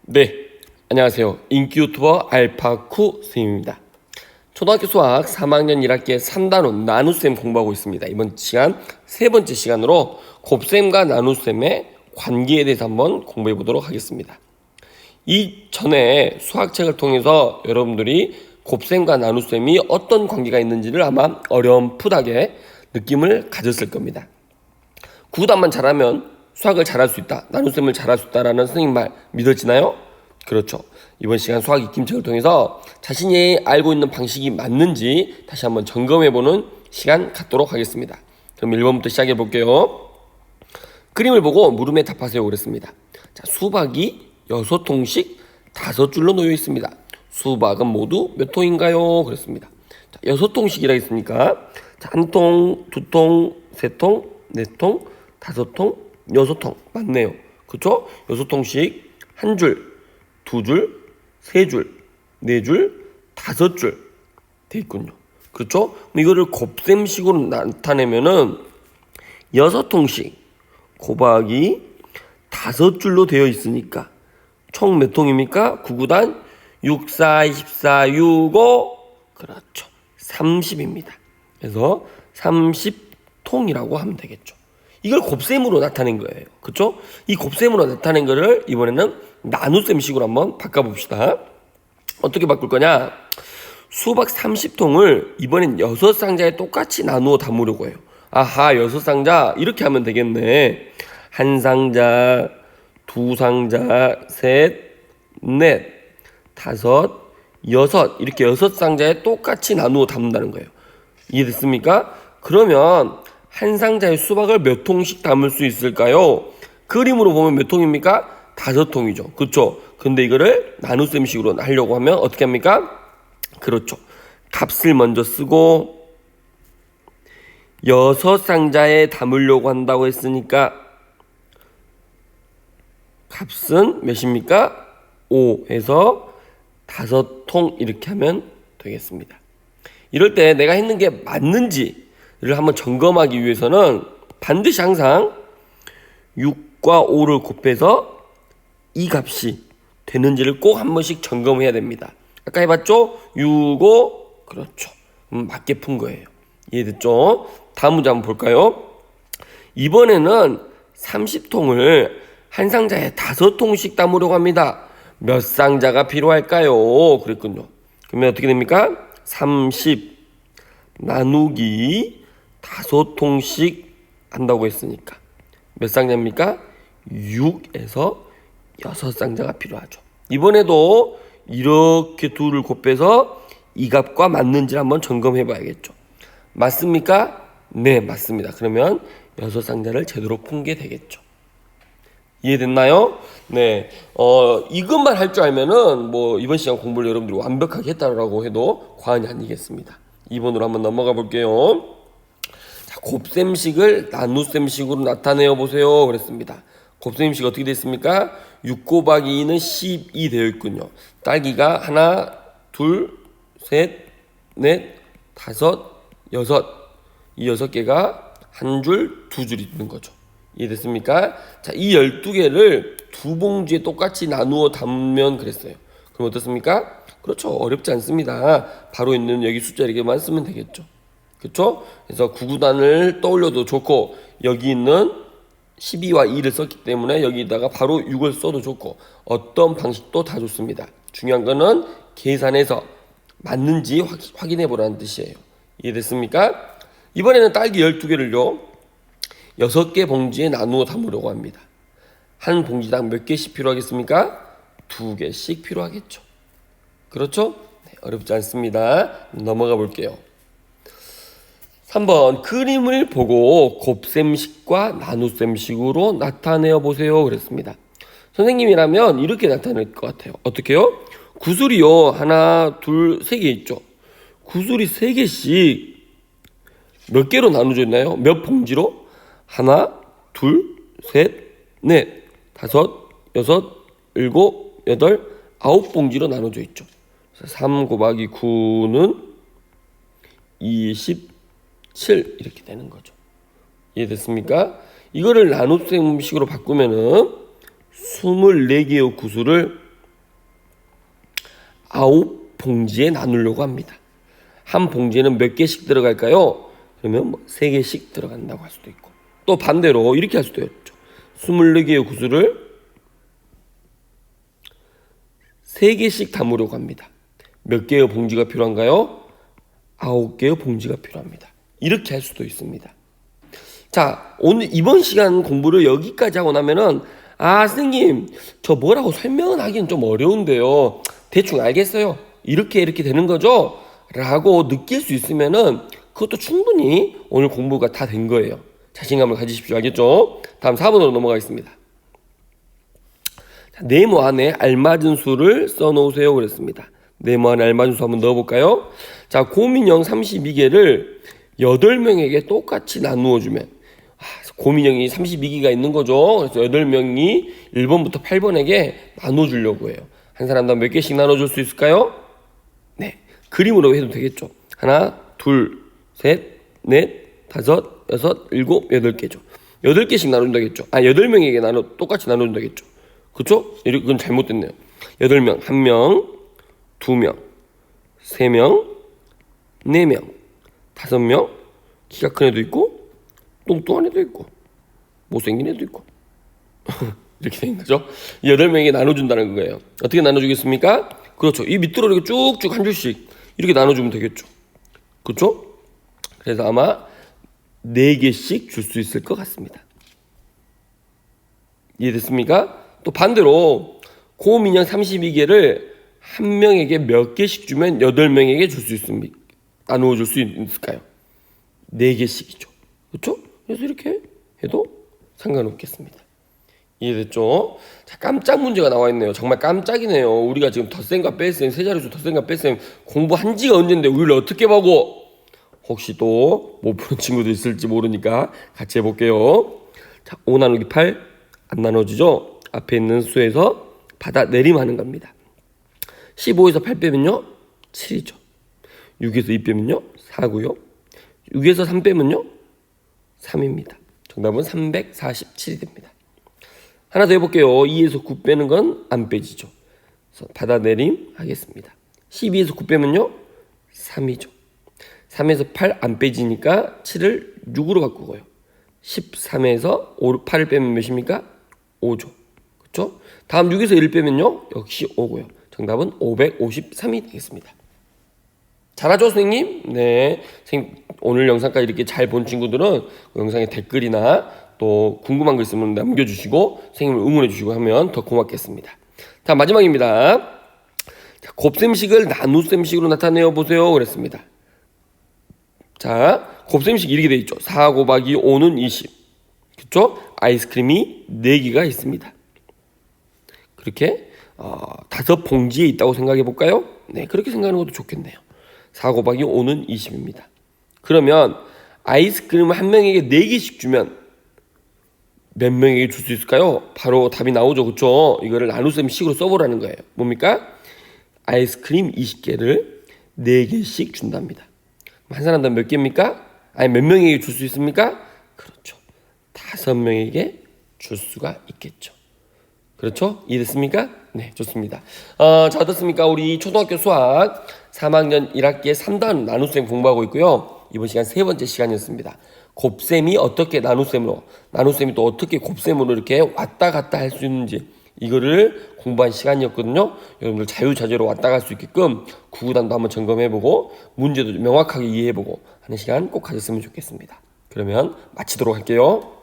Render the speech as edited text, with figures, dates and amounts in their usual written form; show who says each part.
Speaker 1: 네, 안녕하세요. 인기 유튜버 알파쿠 선생님입니다. 초등학교 수학 3학년 1학기의 3단원 나눗셈 공부하고 있습니다. 이번 시간 세 번째 시간으로 곱셈과 나눗셈의 관계에 대해서 한번 공부해 보도록 하겠습니다. 이전에 수학책을 통해서 여러분들이 곱셈과 나눗셈이 어떤 관계가 있는지를 아마 어렴풋하게 느낌을 가졌을 겁니다. 구구단만 잘하면 수학을 잘할 수 있다, 나눗셈을 잘할 수 있다라는 선생님 말 믿어지나요? 그렇죠. 이번 시간 수학 익힘책을 통해서 자신이 알고 있는 방식이 맞는지 다시 한번 점검해보는 시간 갖도록 하겠습니다. 그럼 1번부터 시작해 볼게요. 그림을 보고 물음에 답하세요 그랬습니다. 자, 수박이 6통씩 5줄로 놓여 있습니다. 수박은 모두 몇 통인가요? 그랬습니다. 자, 6통씩이라 했으니까 자, 1통, 2통, 3통, 4통, 5통, 6통 맞네요. 그쵸? 6통씩 한 줄, 두 줄, 세 줄, 네 줄, 5줄 돼 있군요. 그렇죠? 이거를 곱셈식으로 나타내면은 6통씩 곱하기 5줄로 되어 있으니까 총 몇 통입니까? 9구단 6, 4, 24, 6, 5 그렇죠. 30입니다. 그래서 30통이라고 하면 되겠죠. 이걸 곱셈으로 나타낸 거예요. 그렇죠? 이 곱셈으로 나타낸 거를 이번에는 나눗셈식으로 한번 바꿔봅시다. 어떻게 바꿀 거냐? 수박 30통을 이번엔 6상자에 똑같이 나누어 담으려고 해요. 아하, 6상자 이렇게 하면 되겠네. 한 상자, 두 상자, 셋, 넷, 다섯, 여섯 이렇게 6상자에 똑같이 나누어 담는다는 거예요. 이해됐습니까? 그러면 한 상자에 수박을 몇 통씩 담을 수 있을까요? 그림으로 보면 몇 통입니까? 5통이죠. 그렇죠? 근데 이거를 나눗셈식으로 하려고 하면 어떻게 합니까? 그렇죠. 값을 먼저 쓰고 6상자에 담으려고 한다고 했으니까 값은 몇입니까? 5 해서 5통 이렇게 하면 되겠습니다. 이럴 때 내가 했는 게 맞는지를 한번 점검하기 위해서는 반드시 항상 6과 5를 곱해서 이 값이 되는지를 꼭 한 번씩 점검해야 됩니다. 아까 해봤죠? 6, 5 그렇죠. 맞게 푼 거예요. 이해됐죠? 다음 문제 한번 볼까요? 이번에는 30통을 한 상자에 5통씩 담으려고 합니다. 몇 상자가 필요할까요? 그랬군요. 그러면 어떻게 됩니까? 30 나누기 5통씩 한다고 했으니까 몇 상자입니까? 6에서 6상자가 필요하죠. 이번에도 이렇게 둘을 곱해서 이 값과 맞는지를 한번 점검해 봐야겠죠. 맞습니까? 네, 맞습니다. 그러면 6상자를 제대로 푼 게 되겠죠. 이해됐나요? 네. 이것만 할 줄 알면은 뭐 이번 시간 공부를 여러분들이 완벽하게 했다라고 해도 과언이 아니겠습니다. 2번으로 한번 넘어가 볼게요. 자, 곱셈식을 나눗셈식으로 나타내어 보세요. 그랬습니다. 곱셈식 어떻게 됐습니까? 6 곱하기 2는 12 되어 있군요. 딸기가 하나, 둘, 셋, 넷, 다섯, 여섯. 이 6개가 한 줄, 두 줄 있는 거죠. 이해됐습니까? 자, 이 12개를 두 봉지에 똑같이 나누어 담으면 그랬어요. 그럼 어떻습니까? 그렇죠. 어렵지 않습니다. 바로 있는 여기 숫자 이렇게만 쓰면 되겠죠. 그렇죠? 그래서 9구단을 떠올려도 좋고 여기 있는 12와 2를 썼기 때문에 여기다가 바로 6을 써도 좋고 어떤 방식도 다 좋습니다. 중요한 거는 계산해서 맞는지 확인해 보라는 뜻이에요. 이해됐습니까? 이번에는 딸기 12개를요 6개 봉지에 나누어 담으려고 합니다. 한 봉지당 몇 개씩 필요하겠습니까? 2개씩 필요하겠죠. 그렇죠? 네, 어렵지 않습니다. 넘어가 볼게요. 3번 그림을 보고 곱셈식과 나눗셈식으로 나타내어 보세요 그랬습니다. 선생님이라면 이렇게 나타낼 것 같아요. 어떻게요? 구슬이요 하나 둘 세 개 있죠. 구슬이 3개씩 몇 개로 나눠져 있나요? 몇 봉지로? 하나 둘 셋 넷 다섯 여섯 일곱 여덟 9봉지로 나눠져 있죠. 3 곱하기 9는 27 이렇게 되는 거죠. 이해됐습니까? 이거를 나눗셈식으로 바꾸면은 24개의 구슬을 9봉지에 나누려고 합니다. 한 봉지에는 몇 개씩 들어갈까요? 그러면 뭐 3개씩 들어간다고 할 수도 있고, 또 반대로 이렇게 할 수도 있죠. 24개의 구슬을 3개씩 담으려고 합니다. 몇 개의 봉지가 필요한가요? 9개의 봉지가 필요합니다. 이렇게 할 수도 있습니다. 자, 오늘 이번 시간 공부를 여기까지 하고 나면은 선생님 저 뭐라고 설명은 하기는 좀 어려운데요, 대충 알겠어요, 이렇게 되는 거죠? 라고 느낄 수 있으면은 그것도 충분히 오늘 공부가 다 된 거예요. 자신감을 가지십시오. 알겠죠? 다음 4번으로 넘어가겠습니다. 자, 네모 안에 알맞은 수를 써놓으세요 그랬습니다. 네모 안에 알맞은 수 한번 넣어볼까요? 자, 곰인형 32개를 8명에게 똑같이 나누어 주면, 곰인형이 32개가 있는 거죠. 그래서 8명이 1번부터 8번에게 나눠 주려고 해요. 한 사람당 몇 개씩 나눠 줄 수 있을까요? 네, 그림으로 해도 되겠죠. 하나, 둘, 셋, 넷, 다섯, 여섯, 일곱, 8개죠. 8개씩 나눈다겠죠. 8명에게 똑같이 나눈다겠죠. 그쵸? 이건 잘못됐네요. 8명, 1명, 2명, 3명, 4명, 5명, 키가 큰 애도 있고, 뚱뚱한 애도 있고, 못생긴 애도 있고. 이렇게 된 거죠. 8명에게 나눠준다는 거예요. 어떻게 나눠주겠습니까? 그렇죠. 이 밑으로 이렇게 쭉쭉 한 줄씩 이렇게 나눠주면 되겠죠. 그렇죠? 그래서 아마 4개씩 줄 수 있을 것 같습니다. 이해됐습니까? 또 반대로 곰인형 32개를 한 명에게 몇 개씩 주면 8명에게 줄 수 있습니까? 나누어 줄 수 있을까요? 4개씩이죠. 그렇죠? 그래서 이렇게 해도 상관없겠습니다. 이해됐죠? 자, 깜짝 문제가 나와 있네요. 정말 깜짝이네요. 우리가 지금 덧셈과 뺄셈, 세 자릿수 덧셈과 뺄셈 공부한 지가 언젠데 우리를 어떻게 보고, 혹시 또 못 푸는 친구도 있을지 모르니까 같이 해볼게요. 자, 5 나누기 8 안 나눠지죠? 앞에 있는 수에서 받아 내림하는 겁니다. 15에서 8 빼면요 7이죠. 6에서 2 빼면요 4고요. 6에서 3 빼면요 3입니다. 정답은 347이 됩니다. 하나 더 해볼게요. 2에서 9 빼는 건 안 빼지죠. 그래서 받아내림 하겠습니다. 12에서 9 빼면요 3이죠. 3에서 8 안 빼지니까 7을 6으로 바꾸고요. 13에서 8을 빼면 몇입니까? 5죠. 그렇죠? 다음 6에서 1을 빼면요 역시 5고요. 정답은 553이 되겠습니다. 잘하죠, 선생님? 네. 선생님, 오늘 영상까지 이렇게 잘 본 친구들은 그 영상에 댓글이나 또 궁금한 거 있으면 남겨주시고 선생님을 응원해주시고 하면 더 고맙겠습니다. 자, 마지막입니다. 자, 곱셈식을 나눗셈식으로 나타내어 보세요 그랬습니다. 자, 곱셈식 이렇게 돼 있죠. 4 곱하기 5는 20. 그렇죠? 아이스크림이 4개가 있습니다. 그렇게 5봉지에 있다고 생각해 볼까요? 네, 그렇게 생각하는 것도 좋겠네요. 4 곱하기 5는 20입니다. 그러면 아이스크림을 한 명에게 4개씩 주면 몇 명에게 줄 수 있을까요? 바로 답이 나오죠. 그렇죠? 이거를 나눗셈 식으로 써보라는 거예요. 뭡니까? 아이스크림 20개를 4개씩 준답니다. 한 사람당 몇 개입니까? 아니, 몇 명에게 줄 수 있습니까? 그렇죠. 5명에게 줄 수가 있겠죠. 그렇죠? 이해됐습니까? 네, 좋습니다. 자, 어떻습니까? 우리 초등학교 수학 3학년 1학기의 3단 나눗셈 공부하고 있고요. 이번 시간 3번째 시간이었습니다. 곱셈이 어떻게 나눗셈이 또 어떻게 곱셈으로 이렇게 왔다 갔다 할 수 있는지, 이거를 공부한 시간이었거든요. 여러분들 자유자재로 왔다 갈 수 있게끔 구구단도 한번 점검해보고 문제도 명확하게 이해해보고 하는 시간 꼭 가졌으면 좋겠습니다. 그러면 마치도록 할게요.